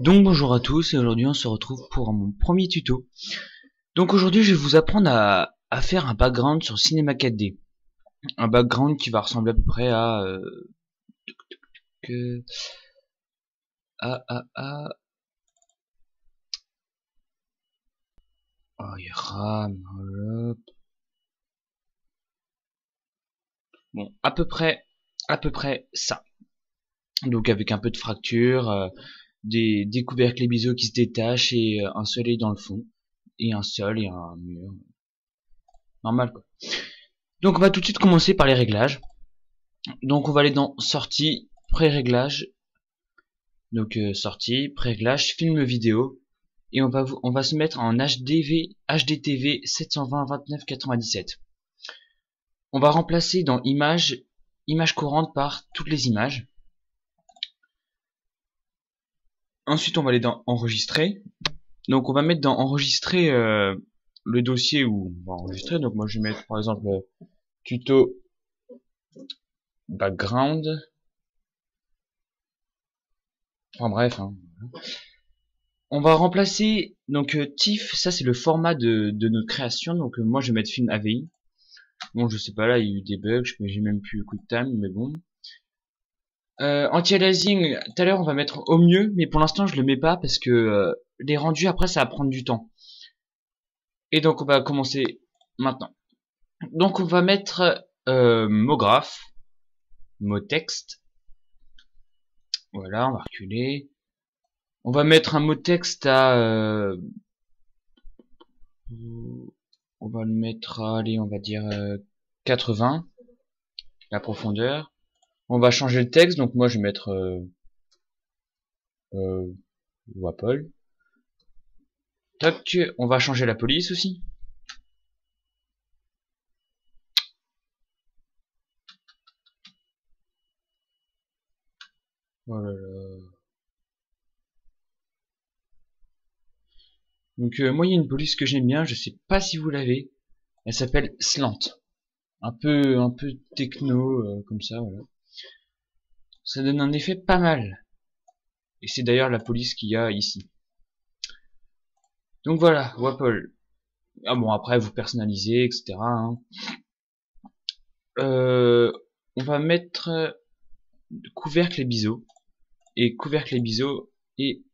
Donc bonjour à tous et aujourd'hui on se retrouve pour mon premier tuto. Donc aujourd'hui je vais vous apprendre à faire un background sur Cinema 4D. Un background qui va ressembler à peu près à... que... à... Oh il rame, hop. Bon, à peu près ça. Donc avec un peu de fracture, des couvercles et biseaux qui se détachent et un soleil dans le fond. Et un sol et un mur. Normal quoi. Donc on va tout de suite commencer par les réglages. Donc on va aller dans sortie, pré-réglage. Donc sortie, pré-réglage, film vidéo. Et on va se mettre en HDTV 720-29-97. On va remplacer dans image courante par toutes les images. Ensuite on va aller dans enregistrer. Donc on va mettre dans enregistrer le dossier où on va enregistrer. Donc moi je vais mettre par exemple tuto background. Enfin bref. Hein. On va remplacer donc TIFF, ça c'est le format de notre création. Donc moi je vais mettre film AVI. Bon je sais pas, là il y a eu des bugs, j'ai même plus QuickTime, mais bon. Anti-aliasing, tout à l'heure on va mettre au mieux, mais pour l'instant je le mets pas parce que les rendus après ça va prendre du temps. Et donc on va commencer maintenant. Donc on va mettre mot graphe, mot texte. Voilà, on va reculer. On va mettre un mot texte à... on va le mettre à, allez, on va dire 80, la profondeur. On va changer le texte, donc moi je vais mettre Wapol. Toc, on va changer la police aussi. Oh là là. Donc moi il y a une police que j'aime bien, je sais pas si vous l'avez. Elle s'appelle Slant. Un peu techno comme ça, voilà. Ça donne un effet pas mal. Et c'est d'ailleurs la police qu'il y a ici. Donc voilà, Wapol. Ah bon, après vous personnalisez, etc. Hein. On va mettre couvercle et biseau. Et couvercle et biseau. Et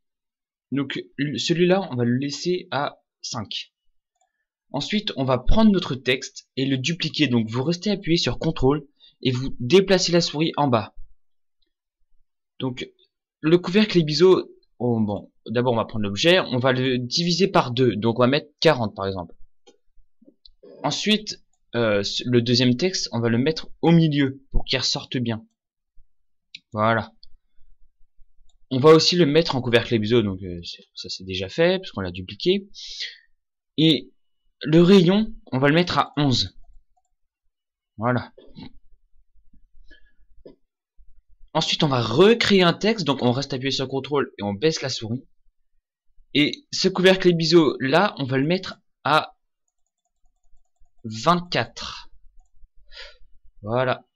donc celui-là, on va le laisser à 5. Ensuite, on va prendre notre texte et le dupliquer. Donc vous restez appuyé sur CTRL et vous déplacez la souris en bas. Donc le couvercle et biseau, oh, bon, d'abord on va prendre l'objet, on va le diviser par 2. Donc on va mettre 40 par exemple. Ensuite, le deuxième texte, on va le mettre au milieu pour qu'il ressorte bien. Voilà. On va aussi le mettre en couvercle et biseau, donc ça c'est déjà fait, puisqu'on l'a dupliqué. Et le rayon, on va le mettre à 11. Voilà. Ensuite, on va recréer un texte, donc on reste appuyé sur CTRL et on baisse la souris. Et ce couvercle et biseau, là, on va le mettre à 24. Voilà.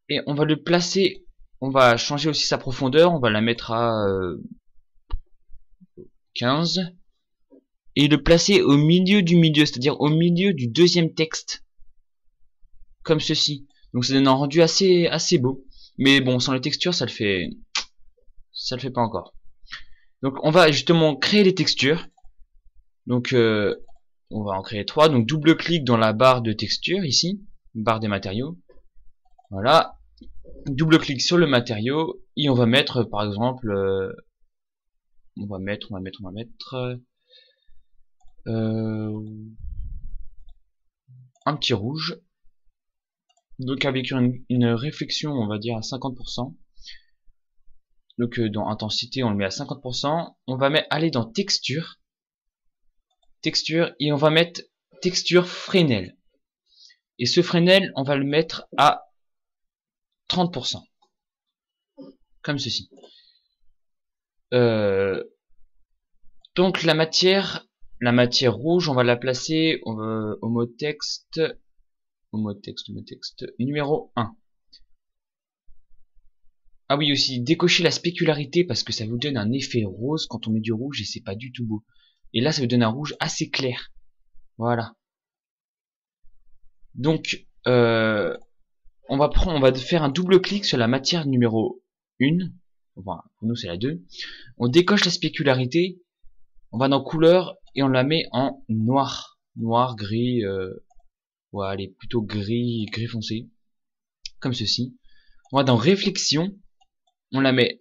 Et on va le placer, on va changer aussi sa profondeur, on va la mettre à 15. Et le placer au milieu du milieu, c'est-à-dire au milieu du deuxième texte. Comme ceci. Donc ça donne un rendu assez beau. Mais bon, sans les textures, ça le fait pas encore. Donc on va justement créer les textures. Donc on va en créer 3. Donc double-clic dans la barre de texture ici, barre des matériaux. Voilà. Double-clic sur le matériau et on va mettre par exemple on va mettre un petit rouge. Donc avec une réflexion, on va dire à 50%. Donc dans intensité, on le met à 50%. On va aller dans texture. Texture, et on va mettre texture Fresnel. Et ce Fresnel, on va le mettre à 30%. Comme ceci. Donc la matière rouge, on va la placer au mot texte numéro 1. Ah oui, aussi, décocher la spécularité parce que ça vous donne un effet rose quand on met du rouge et c'est pas du tout beau. Et là, ça vous donne un rouge assez clair. Voilà. Donc, on va faire un double clic sur la matière numéro 1. Enfin, pour nous, c'est la 2. On décoche la spécularité. On va dans couleur et on la met en noir. Noir, gris, ouais, elle est plutôt gris, gris foncé. Comme ceci. On va dans réflexion. On la met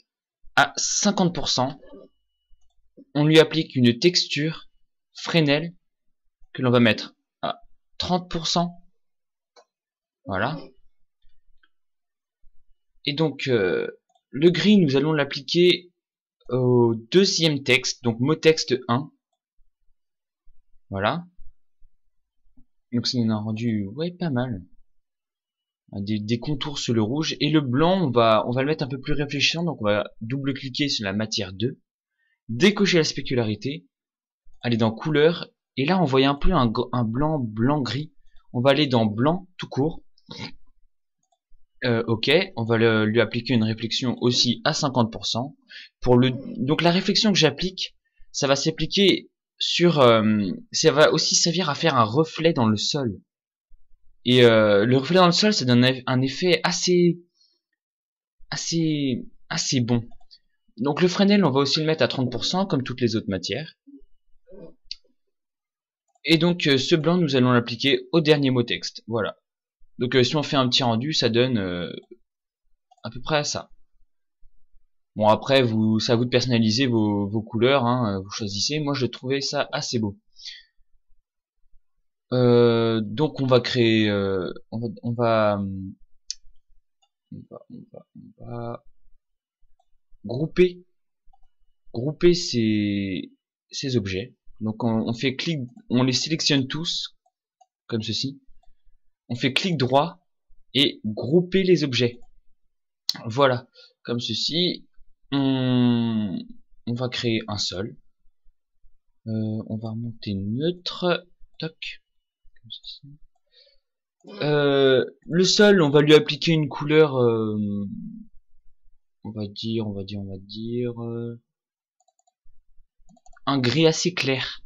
à 50%. On lui applique une texture Fresnel que l'on va mettre à 30%. Voilà. Et donc, le gris, nous allons l'appliquer au deuxième texte, donc mot texte 1. Voilà. Donc ça nous a rendu, ouais, pas mal. Des contours sur le rouge. Et le blanc, on va le mettre un peu plus réfléchissant, donc on va double-cliquer sur la matière 2. Décocher la spécularité. Aller dans couleur. Et là, on voit un peu un blanc-gris. On va aller dans blanc tout court. Ok, on va lui appliquer une réflexion aussi à 50%. Donc la réflexion que j'applique, ça va s'appliquer sur, ça va aussi servir à faire un reflet dans le sol. Et le reflet dans le sol, ça donne un effet assez bon. Donc le Fresnel, on va aussi le mettre à 30%, comme toutes les autres matières. Et donc ce blanc, nous allons l'appliquer au dernier mot texte. Voilà. Donc si on fait un petit rendu, ça donne à peu près ça. Bon après, c'est à vous de personnaliser vos couleurs, hein, vous choisissez. Moi, je trouvais ça assez beau. Donc on va créer, on va grouper ces objets. Donc on fait clic, on les sélectionne tous comme ceci. On fait clic droit et grouper les objets. Voilà, comme ceci. On va créer un sol. On va remonter neutre. Toc. Comme ceci. Le sol, on va lui appliquer une couleur. On va dire un gris assez clair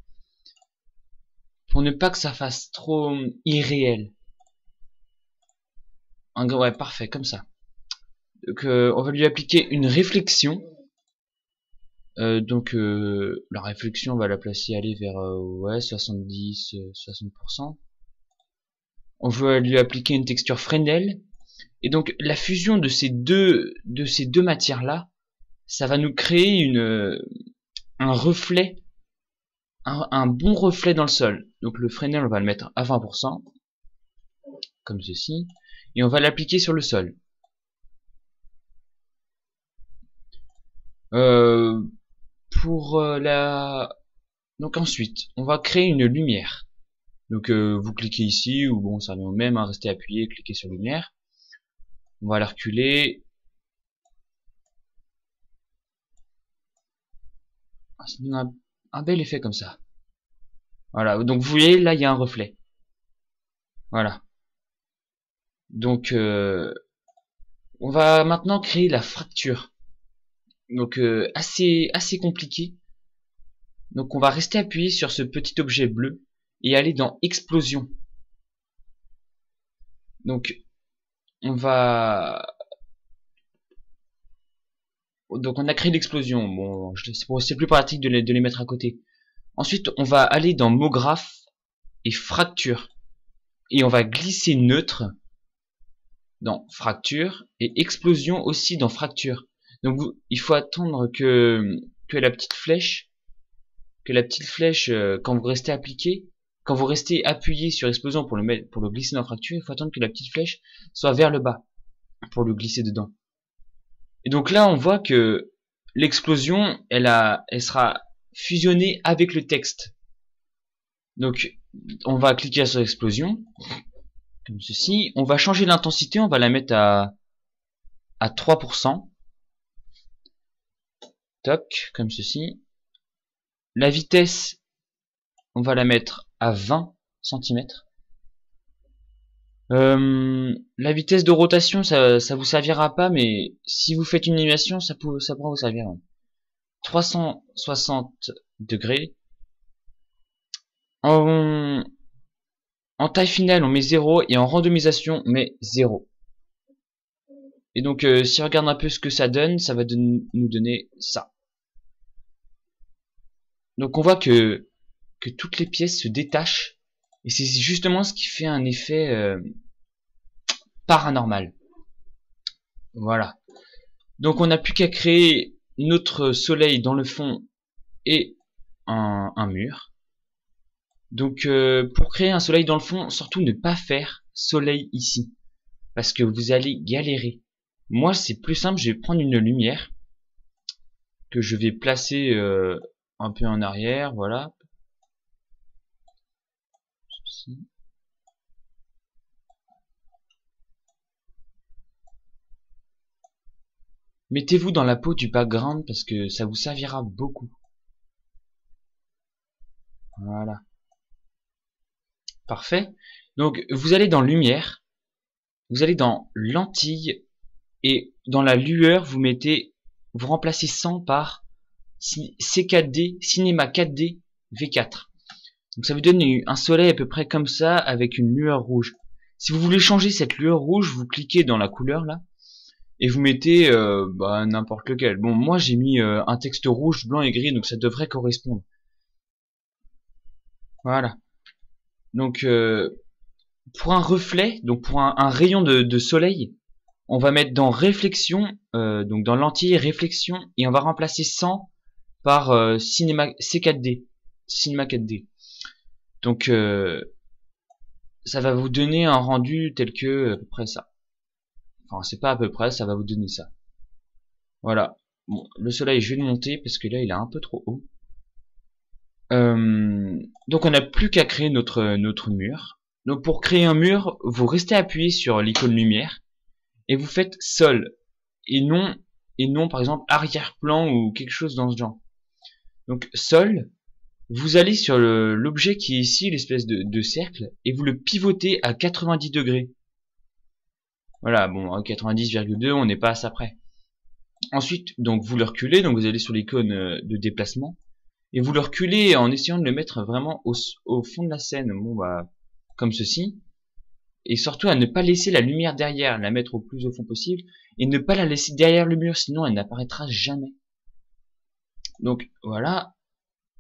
pour ne pas que ça fasse trop irréel. Un gris, ouais, parfait, comme ça. Donc on va lui appliquer une réflexion. Donc la réflexion, on va la placer, aller vers ouais 70-60%. On va lui appliquer une texture Fresnel. Et donc la fusion de ces deux matières là, ça va nous créer un reflet, un bon reflet dans le sol. Donc le Fresnel, on va le mettre à 20%, comme ceci, et on va l'appliquer sur le sol. Donc ensuite, on va créer une lumière. Donc vous cliquez ici, ou bon, ça revient au même, hein, restez appuyé, cliquez sur lumière. On va la reculer. Ça donne un bel effet comme ça. Voilà, donc vous voyez, là, il y a un reflet. Voilà. Donc, on va maintenant créer la fracture. Donc, assez compliqué. Donc, on va rester appuyé sur ce petit objet bleu et aller dans explosion. Donc, on a créé l'explosion. Bon, c'est plus pratique de les mettre à côté. Ensuite, on va aller dans mot graphe et fracture. Et on va glisser neutre dans fracture et explosion aussi dans fracture. Donc il faut attendre que la petite flèche, quand vous restez appliqué, quand vous restez appuyé sur explosion pour le glisser dans fracture, il faut attendre que la petite flèche soit vers le bas pour le glisser dedans. Et donc là, on voit que l'explosion, elle sera fusionnée avec le texte. Donc on va cliquer sur explosion comme ceci. On va changer l'intensité, on va la mettre à 3%. Toc, comme ceci. La vitesse, on va la mettre à 20 cm. La vitesse de rotation, ça vous servira pas, mais si vous faites une animation, ça pourra vous servir. 360 degrés. En taille finale, on met 0 et en randomisation, on met 0. Et donc, si on regarde un peu ce que ça donne, ça va nous donner ça. Donc, on voit que toutes les pièces se détachent. Et c'est justement ce qui fait un effet paranormal. Voilà. Donc, on n'a plus qu'à créer notre soleil dans le fond et un mur. Donc, pour créer un soleil dans le fond, surtout ne pas faire soleil ici. Parce que vous allez galérer. Moi, c'est plus simple, je vais prendre une lumière que je vais placer un peu en arrière, voilà. Mettez-vous dans la peau du background parce que ça vous servira beaucoup. Voilà. Parfait. Donc, vous allez dans lumière, vous allez dans lentille, et dans la lueur, vous remplacez 100 par C4D, Cinéma 4D V4. Donc ça vous donne un soleil à peu près comme ça, avec une lueur rouge. Si vous voulez changer cette lueur rouge, vous cliquez dans la couleur là, et vous mettez n'importe lequel. Bon, moi j'ai mis un texte rouge, blanc et gris, donc ça devrait correspondre. Voilà. Donc pour un reflet, donc pour un rayon de soleil, on va mettre dans réflexion, donc dans lentille réflexion, et on va remplacer 100 par cinéma C4D, cinéma 4D. Donc ça va vous donner un rendu tel que à peu près ça. Enfin, c'est pas à peu près, ça va vous donner ça. Voilà. Bon, le soleil, je vais le monter parce que là, il est un peu trop haut. Donc, on n'a plus qu'à créer notre mur. Donc, pour créer un mur, vous restez appuyé sur l'icône lumière et vous faites sol et non, par exemple, arrière-plan ou quelque chose dans ce genre. Donc, sol, vous allez sur l'objet qui est ici, l'espèce de cercle, et vous le pivotez à 90 degrés. Voilà, bon, à 90,2, on n'est pas à ça près. Ensuite, donc vous le reculez, donc vous allez sur l'icône de déplacement, et vous le reculez en essayant de le mettre vraiment au fond de la scène, bon bah, comme ceci, et surtout à ne pas laisser la lumière derrière, la mettre au plus au fond possible, et ne pas la laisser derrière le mur, sinon elle n'apparaîtra jamais. Donc voilà,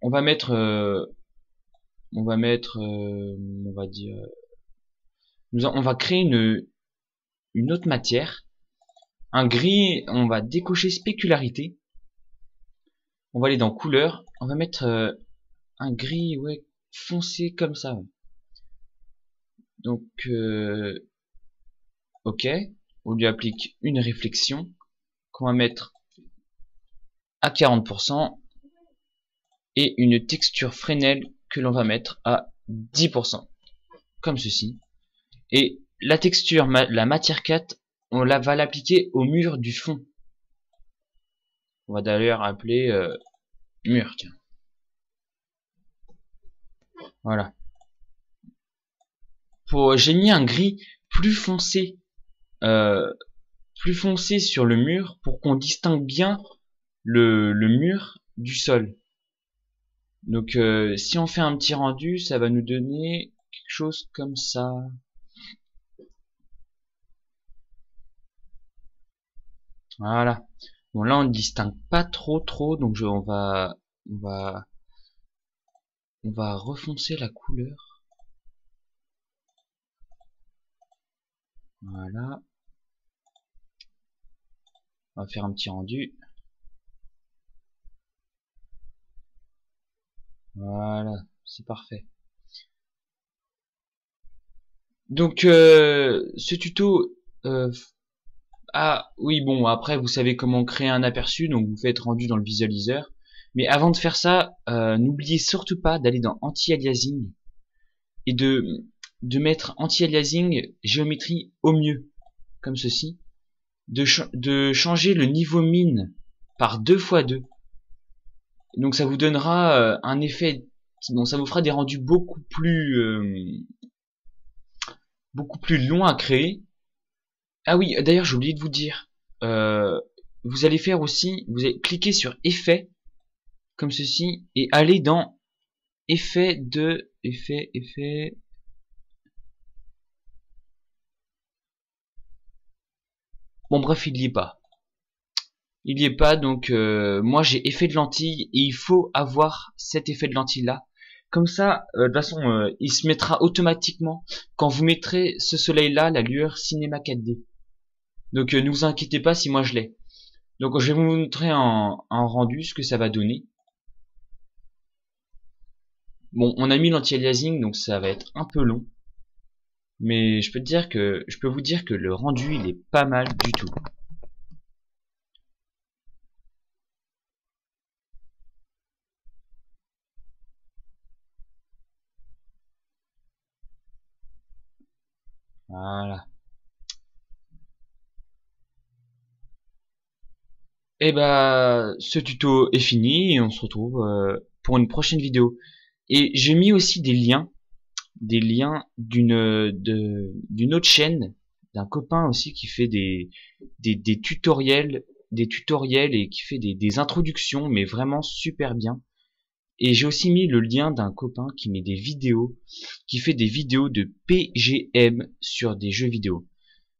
on va mettre, on va dire, on va créer une autre matière. Un gris, on va décocher spécularité. On va aller dans couleur. On va mettre un gris foncé comme ça. Donc, ok. On lui applique une réflexion qu'on va mettre à 40% et une texture Fresnel que l'on va mettre à 10%. Comme ceci. Et la texture, la matière 4, on va l'appliquer au mur du fond. On va d'ailleurs appeler mur, tiens. Voilà. J'ai mis un gris plus foncé sur le mur pour qu'on distingue bien le mur du sol. Donc si on fait un petit rendu, ça va nous donner quelque chose comme ça. Voilà. Bon là on ne distingue pas trop, donc on va refoncer la couleur. Voilà. On va faire un petit rendu. Voilà, c'est parfait. Donc ce tuto oui bon, après vous savez comment créer un aperçu, donc vous faites rendu dans le visualiseur. Mais avant de faire ça, n'oubliez surtout pas d'aller dans anti-aliasing et de mettre anti-aliasing géométrie au mieux, comme ceci, de changer le niveau mine par 2x2. Donc ça vous donnera un effet, bon ça vous fera des rendus beaucoup plus beaucoup plus long à créer. Ah oui, d'ailleurs j'ai oublié de vous dire, vous allez faire aussi, vous allez cliquer sur effet comme ceci et aller dans effet. Bon bref, il y est pas. Il y est pas, donc moi j'ai effet de lentille et il faut avoir cet effet de lentille là. Comme ça, de toute façon, il se mettra automatiquement quand vous mettrez ce soleil là, la lueur cinéma 4D. Donc ne vous inquiétez pas si moi je l'ai. Donc je vais vous montrer en rendu ce que ça va donner. Bon, on a mis l'anti-aliasing, donc ça va être un peu long. Mais je peux vous dire que le rendu il est pas mal du tout. Voilà. Et bah, ce tuto est fini et on se retrouve pour une prochaine vidéo. Et j'ai mis aussi des liens d'une autre chaîne, d'un copain aussi qui fait des tutoriels et qui fait des introductions, mais vraiment super bien. Et j'ai aussi mis le lien d'un copain qui met des vidéos, qui fait des vidéos de PGM sur des jeux vidéo.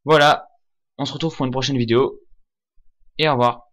Voilà, on se retrouve pour une prochaine vidéo et au revoir.